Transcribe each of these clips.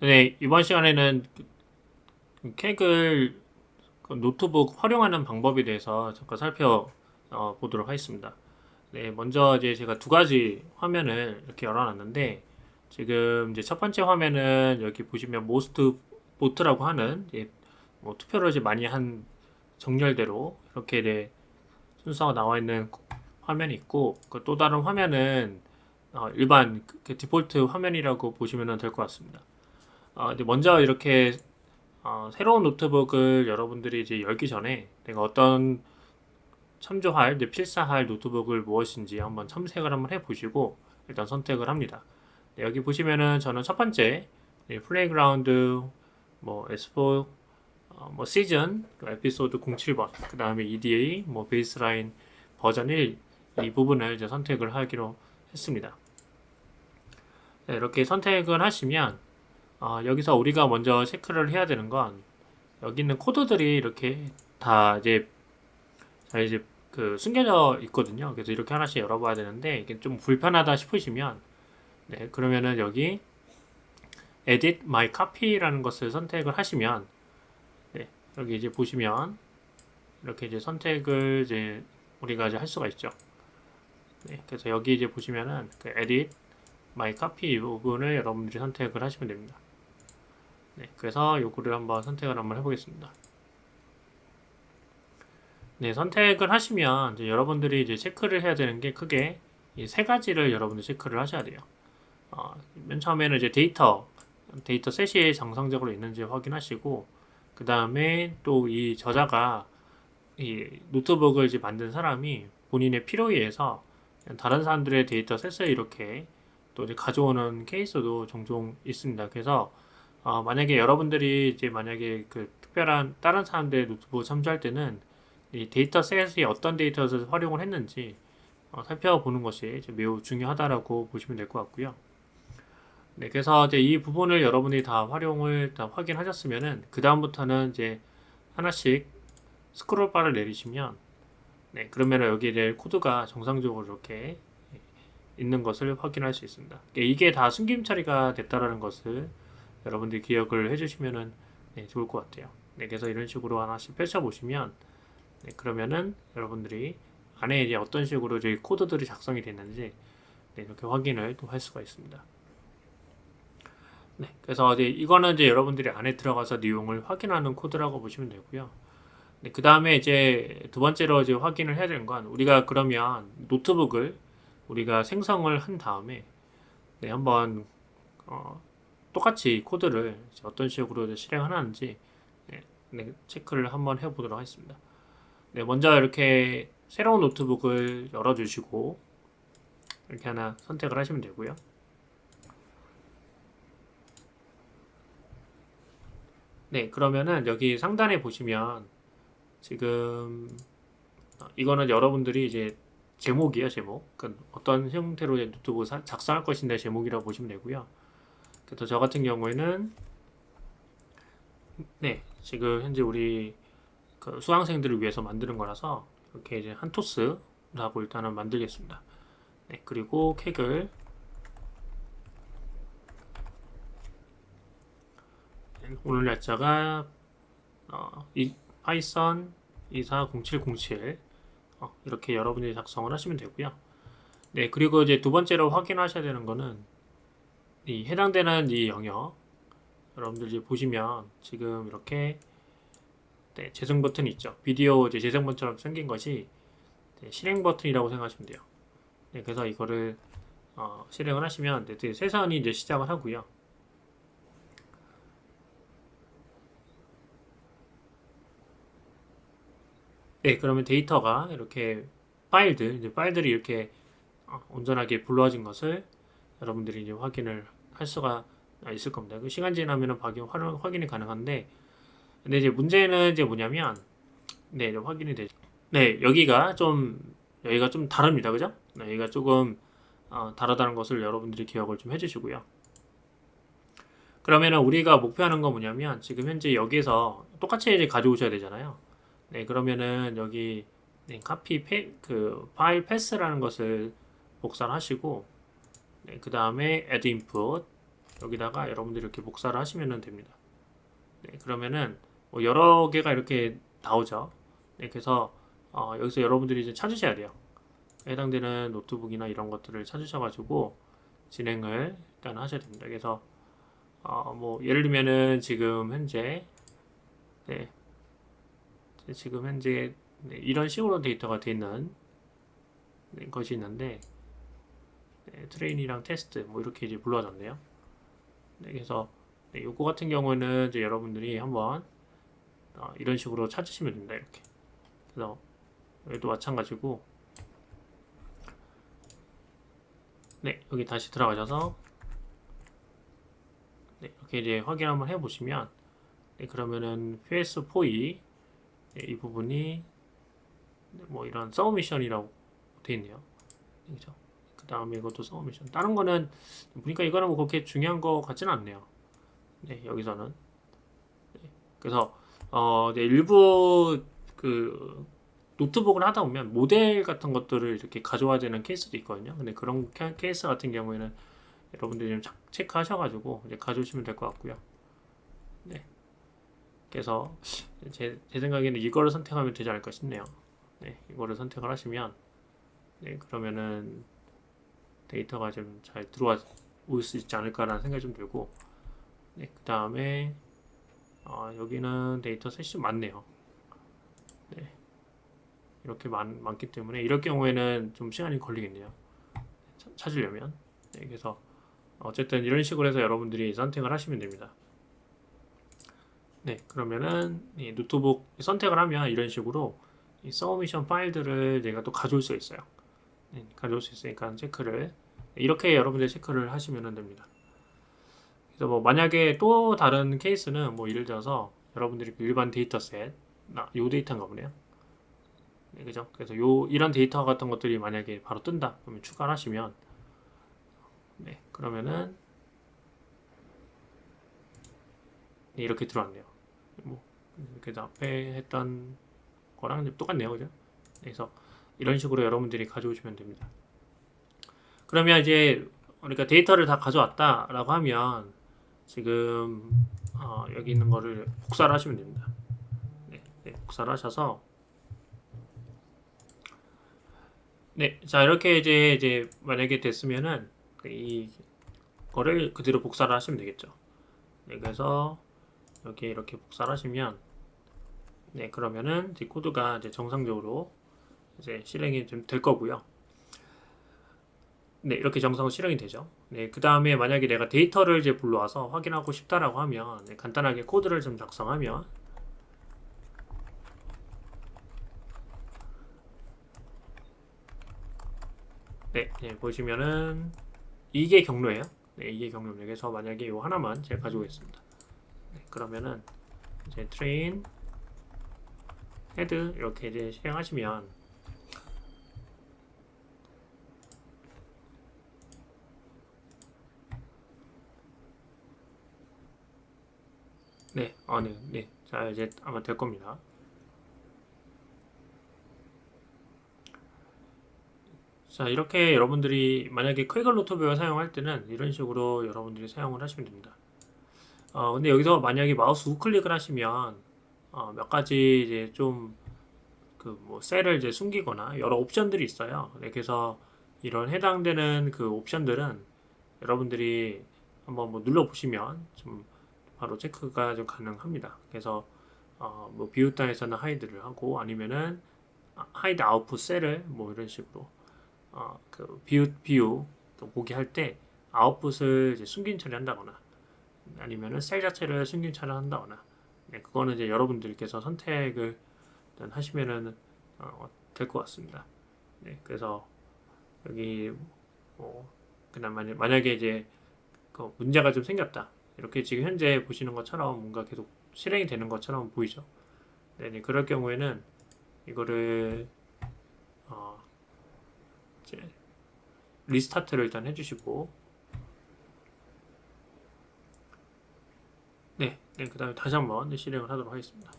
네, 이번 시간에는 객을 노트북 활용하는 방법에 대해서 잠깐 살펴보도록 하겠습니다. 네, 먼저 이제 제가 두 가지 화면을 이렇게 열어놨는데, 지금 이제 첫 번째 화면은 여기 보시면 모스트 보트라고 하는 뭐 투표를 이제 많이 한 정렬대로 이렇게 순서가 나와 있는 화면이 있고, 그 또 다른 화면은 일반 그 디폴트 화면이라고 보시면 될 것 같습니다. 근데 먼저 이렇게 새로운 노트북을 여러분들이 이제 열기 전에 내가 어떤 참조할, 이제 필사할 노트북을 무엇인지 한번 첨색을 한번 해보시고 일단 선택을 합니다. 네, 여기 보시면은 저는 첫 번째 플레이그라운드, 뭐 S4, 뭐 시즌, 에피소드 07번, 그 다음에 EDA, 뭐 베이스라인 버전 1, 이 부분을 이제 선택을 하기로 했습니다. 네, 이렇게 선택을 하시면 여기서 우리가 먼저 체크를 해야 되는 건 여기 있는 코드들이 이렇게 다 이제 그 숨겨져 있거든요. 그래서 이렇게 하나씩 열어봐야 되는데 이게 좀 불편하다 싶으시면 네, 그러면은 여기 Edit My Copy라는 것을 선택을 하시면 네, 여기 이제 보시면 이렇게 이제 선택을 이제 우리가 이제 할 수가 있죠. 네, 그래서 여기 이제 보시면은 그 Edit My Copy 이 부분을 여러분들이 선택을 하시면 됩니다. 네, 그래서 요거를 한번 선택을 한번 해보겠습니다. 네, 선택을 하시면 이제 여러분들이 이제 체크를 해야 되는 게 크게 이 세 가지를 여러분들 체크를 하셔야 돼요. 맨 처음에는 이제 데이터 셋이 정상적으로 있는지 확인하시고, 그 다음에 또 이 저자가 이 노트북을 이제 만든 사람이 본인의 필요에 의해서 다른 사람들의 데이터 셋을 이렇게 또 이제 가져오는 케이스도 종종 있습니다. 그래서 만약에 여러분들이 이제 만약에 그 특별한 다른 사람들의 노트북을 참조할 때는 이 데이터셋이 어떤 데이터셋을 활용을 했는지 살펴보는 것이 이제 매우 중요하다라고 보시면 될 것 같고요. 네, 그래서 이제 이 부분을 여러분이 다 활용을 다 확인하셨으면은 그 다음부터는 이제 하나씩 스크롤 바를 내리시면 네, 그러면 여기 이제 코드가 정상적으로 이렇게 있는 것을 확인할 수 있습니다. 이게 다 숨김 처리가 됐다라는 것을 여러분들이 기억을 해주시면은 네, 좋을 것 같아요. 네, 그래서 이런 식으로 하나씩 펼쳐보시면 네, 그러면은 여러분들이 안에 이제 어떤 식으로 이제 코드들이 작성이 됐는지 네, 이렇게 확인을 또 할 수가 있습니다. 네, 그래서 이제 이거는 이제 여러분들이 안에 들어가서 내용을 확인하는 코드라고 보시면 되고요. 네, 그 다음에 이제 두 번째로 이제 확인을 해야 되는 건 우리가 그러면 노트북을 우리가 생성을 한 다음에 네, 한번 똑같이 코드를 어떤 식으로 실행하는지 네, 네, 체크를 한번 해보도록 하겠습니다. 네, 먼저 이렇게 새로운 노트북을 열어주시고 이렇게 하나 선택을 하시면 되고요. 네, 그러면은 여기 상단에 보시면 지금 이거는 여러분들이 이제 제목이에요, 제목. 그러니까 어떤 형태로 노트북 작성할 것인데 제목이라고 보시면 되고요. 그래서 저 같은 경우에는 네, 지금 현재 우리 그 수강생들을 위해서 만드는 거라서 이렇게 이제 한토스라고 일단은 만들겠습니다. 네, 그리고 객을 오늘 날짜가 파이썬 240707 이렇게 여러분이 작성을 하시면 되고요. 네, 그리고 이제 두 번째로 확인하셔야 되는 거는 이 해당되는 이 영역 여러분들이 보시면 지금 이렇게 네, 재생 버튼이 있죠. 비디오 이제 재생 버튼처럼 생긴 것이 네, 실행 버튼이라고 생각하시면 돼요. 네, 그래서 이거를 실행을 하시면 네, 세선이 이제 시작을 하고요. 네, 그러면 데이터가 이렇게 파일들이 이렇게 온전하게 불러진 것을 여러분들이 이제 확인을 할 수가 있을 겁니다. 그 시간 지나면은 확인이 가능한데, 근데 이제 문제는 이제 뭐냐면, 네, 확인이 되죠. 네, 여기가 좀 다릅니다. 그죠? 네, 여기가 조금 다르다는 것을 여러분들이 기억을 좀 해주시고요. 그러면은 우리가 목표하는 건 뭐냐면 지금 현재 여기에서 똑같이 이제 가져오셔야 되잖아요. 네, 그러면은 여기 네, 그 파일 패스라는 것을 복사하시고 네, 그 다음에 add input 여기다가 여러분들이 이렇게 복사를 하시면 됩니다. 네, 그러면은 뭐 여러 개가 이렇게 나오죠. 네, 그래서 여기서 여러분들이 이제 찾으셔야 돼요. 해당되는 노트북이나 이런 것들을 찾으셔가지고 진행을 일단 하셔야 됩니다. 그래서 뭐 예를 들면은 지금 현재 네, 지금 현재 네, 이런 식으로 데이터가 되어 있는 네, 것이 있는데 네, 트레인이랑 테스트 뭐 이렇게 이제 불러졌네요. 네, 그래서 네, 요거 같은 경우는 이제 여러분들이 한번 이런 식으로 찾으시면 됩니다. 이렇게. 그래서 여기도 마찬가지고 네, 여기 다시 들어가셔서 네, 이렇게 이제 확인 한번 해보시면 네, 그러면은 PS4이 네, 이 부분이 뭐 이런 서브미션이라고 되어 있네요. 그죠? 그 다음에 이것도 서브미션. 다른 거는 보니까 이거는 뭐 그렇게 중요한 거 같지는 않네요. 네, 여기서는. 네, 그래서 네, 일부 그 노트북을 하다 보면 모델 같은 것들을 이렇게 가져와야 되는 케이스도 있거든요. 근데 그런 케이스 같은 경우에는 여러분들이 좀 체크하셔가지고 이제 가져오시면 될 것 같고요. 네. 그래서 제 생각에는 이거를 선택하면 되지 않을까 싶네요. 네, 이거를 선택을 하시면 네, 그러면은 데이터가 좀 잘 들어와 올 수 있지 않을까라는 생각이 좀 들고 네, 그 다음에 여기는 데이터 셋이 많네요. 네, 이렇게 많기 때문에 이럴 경우에는 좀 시간이 걸리겠네요. 찾으려면. 네, 그래서 어쨌든 이런 식으로 해서 여러분들이 선택을 하시면 됩니다. 네, 그러면은 이 노트북 선택을 하면 이런 식으로 이 서브미션 파일들을 내가 또 가져올 수 있어요. 네, 가져올 수 있으니까 체크를 이렇게 여러분들 체크를 하시면 됩니다. 그래서 뭐 만약에 또 다른 케이스는 뭐 예를 들어서 여러분들이 일반 데이터셋 요 데이터인가 보네요. 네, 그죠? 그래서 이런 데이터 같은 것들이 만약에 바로 뜬다 그러면 추가를 하시면 네, 그러면은 네, 이렇게 들어왔네요. 뭐 이렇게 앞에 했던 거랑 똑같네요, 그죠? 그래서 이런 식으로 여러분들이 가져오시면 됩니다. 그러면 이제 우리가 데이터를 다 가져왔다라고 하면 지금 여기 있는 거를 복사를 하시면 됩니다. 네, 네, 복사를 하셔서 네, 자 이렇게 이제 만약에 됐으면은 이 거를 그대로 복사를 하시면 되겠죠. 네, 그래서 여기 이렇게 복사를 하시면 네, 그러면은 이제 코드가 이제 정상적으로 이제 실행이 좀 될 거고요. 네, 이렇게 정상으로 실행이 되죠. 네, 그 다음에 만약에 내가 데이터를 이제 불러와서 확인하고 싶다라고 하면 네, 간단하게 코드를 좀 작성하면 네, 네, 보시면은 이게 경로예요. 네, 이게 경로입니다. 그래서 만약에 이 하나만 제가 가지고 있습니다. 네, 그러면은 이제 train head 이렇게 이제 실행하시면 네, 네, 네, 자 이제 아마 될 겁니다. 자 이렇게 여러분들이 만약에 퀘글 노트북을 사용할 때는 이런 식으로 여러분들이 사용을 하시면 됩니다. 근데 여기서 만약에 마우스 우클릭을 하시면 몇 가지 이제 좀 그 뭐 셀을 이제 숨기거나 여러 옵션들이 있어요. 네, 그래서 이런 해당되는 그 옵션들은 여러분들이 한번 뭐 눌러 보시면 좀 바로 체크가 좀 가능합니다. 그래서 뭐 비웃단에서는 하이드를 하고 아니면은 하이드 아웃풋 셀을 뭐 이런 식으로 그 비유 보기 할 때 아웃풋을 이제 숨긴 처리한다거나 아니면은 셀 자체를 숨긴 처리한다거나 네, 그거는 이제 여러분들께서 선택을 하시면은 될 것 같습니다. 네, 그래서 여기 뭐 그다음 만약에 이제 그 문제가 좀 생겼다 이렇게 지금 현재 보시는 것처럼 뭔가 계속 실행이 되는 것처럼 보이죠. 네, 그럴 경우에는 이거를 어, 이제 리스타트를 일단 해주시고 네, 네, 그 다음에 다시 한번 실행을 하도록 하겠습니다.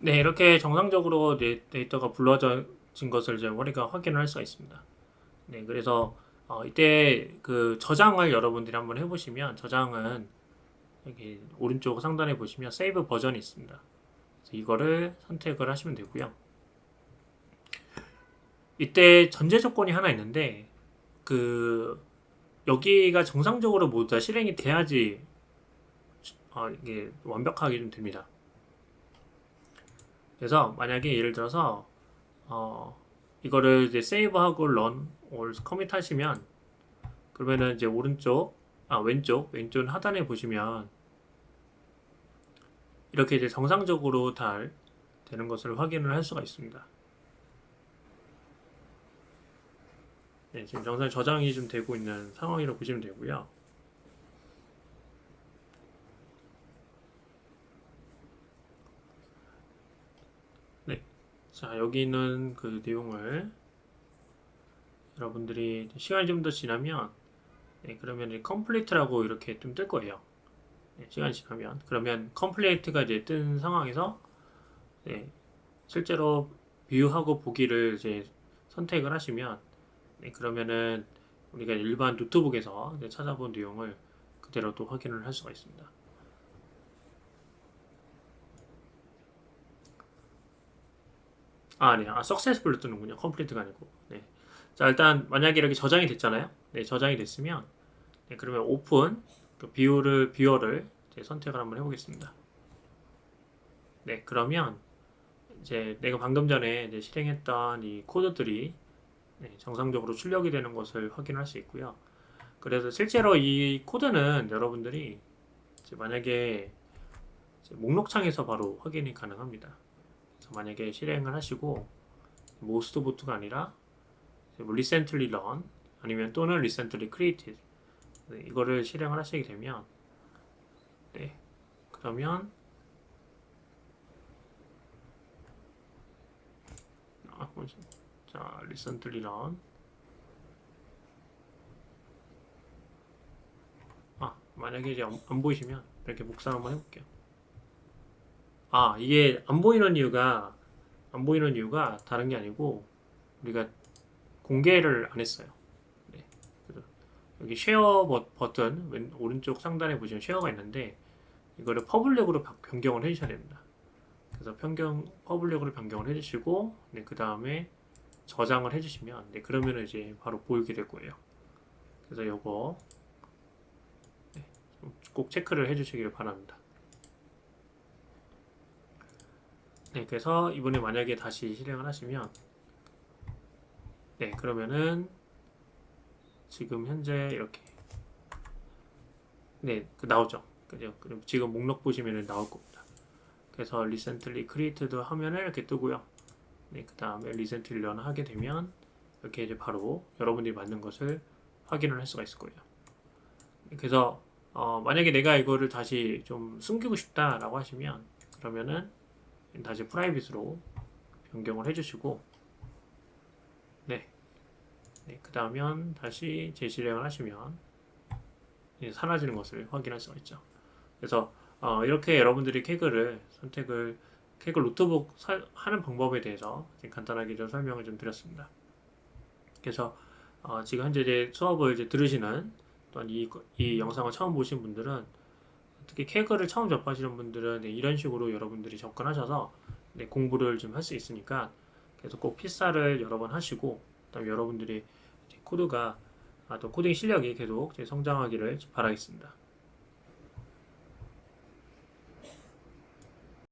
네, 이렇게 정상적으로 데이터가 불러진 것을 이제 우리가 확인을 할 수가 있습니다. 네, 그래서 이때 그 저장을 여러분들이 한번 해보시면 저장은 여기 오른쪽 상단에 보시면 세이브 버전이 있습니다. 그래서 이거를 선택을 하시면 되고요. 이때 전제 조건이 하나 있는데 그 여기가 정상적으로 모두 다 실행이 돼야지 이게 완벽하게 좀 됩니다. 그래서 만약에 예를 들어서 이거를 이제 세이브하고 run or commit 하시면 그러면은 이제 왼쪽 하단에 보시면 이렇게 이제 정상적으로 잘 되는 것을 확인을 할 수가 있습니다. 네, 지금 정상 저장이 좀 되고 있는 상황이라고 보시면 되고요. 네, 자 여기는 그 내용을 여러분들이 시간이 좀 더 지나면 네, 그러면 컴플리트라고 이렇게 좀 뜰 거예요. 네, 시간이 지나면 그러면 컴플리트가 이제 뜬 상황에서 네, 실제로 뷰하고 보기를 이제 선택을 하시면 네, 그러면은 우리가 일반 노트북에서 찾아본 내용을 그대로 또 확인을 할 수가 있습니다. 네, successful로 뜨는군요. complete가 아니고. 네. 자, 일단 만약에 이렇게 저장이 됐잖아요. 네, 저장이 됐으면 네, 그러면 오픈 그 뷰어를 이제 선택을 한번 해보겠습니다. 네, 그러면 이제 내가 방금 전에 이제 실행했던 이 코드들이 네, 정상적으로 출력이 되는 것을 확인할 수 있고요. 그래서 실제로 이 코드는 여러분들이 이제 만약에 이제 목록창에서 바로 확인이 가능합니다. 그래서 만약에 실행을 하시고 most boot가 아니라 뭐 recently run 아니면 또는 recently created 네, 이거를 실행을 하시게 되면 네, 그러면 자 recently run 만약에 이제 안 보이시면 이렇게 묵상 한번 해볼게요. 이게 안 보이는 이유가 다른 게 아니고 우리가 공개를 안 했어요. 네. 그래서 여기 쉐어 버튼 오른쪽 상단에 보시면 쉐어가 있는데 이거를 퍼블릭으로 변경을 해주셔야 됩니다. 그래서 퍼블릭으로 변경을 해주시고 네, 그 다음에 저장을 해주시면 네, 그러면 이제 바로 보이게 될 거예요. 그래서 요거 네, 꼭 체크를 해주시기를 바랍니다. 네, 그래서 이번에 만약에 다시 실행을 하시면 네, 그러면은 지금 현재 이렇게 네, 나오죠. 그죠? 그럼 지금 목록 보시면 나올 겁니다. 그래서 recently created 하면은 이렇게 뜨고요. 네, 그 다음에 recently run 하게 되면 이렇게 이제 바로 여러분들이 만든 것을 확인을 할 수가 있을 거예요. 그래서 만약에 내가 이거를 다시 좀 숨기고 싶다라고 하시면 그러면은 다시 프라이빗으로 변경을 해주시고 네, 그 다음에 다시 재실행을 하시면 사라지는 것을 확인할 수가 있죠. 그래서 이렇게 여러분들이 캐글 노트북 하는 방법에 대해서 간단하게 좀 설명을 좀 드렸습니다. 그래서 지금 현재 이제 수업을 이제 들으시는 또한 이 영상을 처음 보신 분들은 특히 캐글을 처음 접하시는 분들은 이런 식으로 여러분들이 접근하셔서 공부를 좀 할 수 있으니까 그래서 꼭 필사를 여러 번 하시고 그다음에 여러분들이 코드가 또 코딩 실력이 계속 성장하기를 바라겠습니다.